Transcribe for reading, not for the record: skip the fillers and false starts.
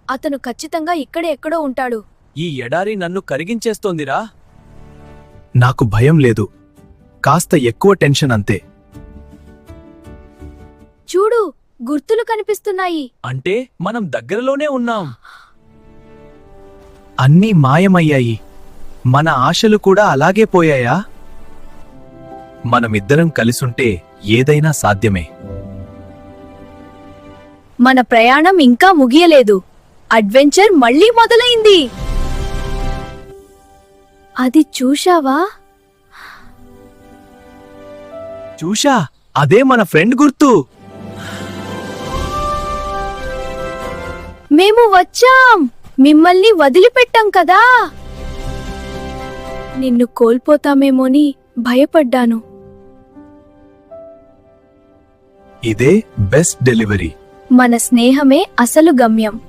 అతను ఖచ్చితంగా ఇక్కడే ఎక్కడో ఉంటాడు. ఈ ఎడారి నన్ను కరిగించేస్తోందిరా. నాకు భయం లేదు, కాస్త ఎక్కువ టెన్షన్ అంతే. చూడు, గుర్తులు కనిపిస్తున్నాయి. అంటే మనం దగ్గరలోనే ఉన్నాం. అన్నీ మాయమయ్యాయి. మన ఆశలు కూడా అలాగే పోయాయా? మనమిద్దరం కలిసుంటే ఏదైనా సాధ్యమే. మన ప్రయాణం ఇంకా ముగియలేదు. అడ్వెంచర్ మళ్ళీ మొదలైంది. అది చూశావా? చూశా, అదే మన ఫ్రెండ్ గుర్తు. మేము వచ్చాం, మిమ్మల్ని వదిలిపెట్టాం కదా. నిన్ను కోల్పోతామేమోని భయపడ్డాను. ఇదే బెస్ట్ డెలివరీ. మన స్నేహమే అసలు గమ్యం.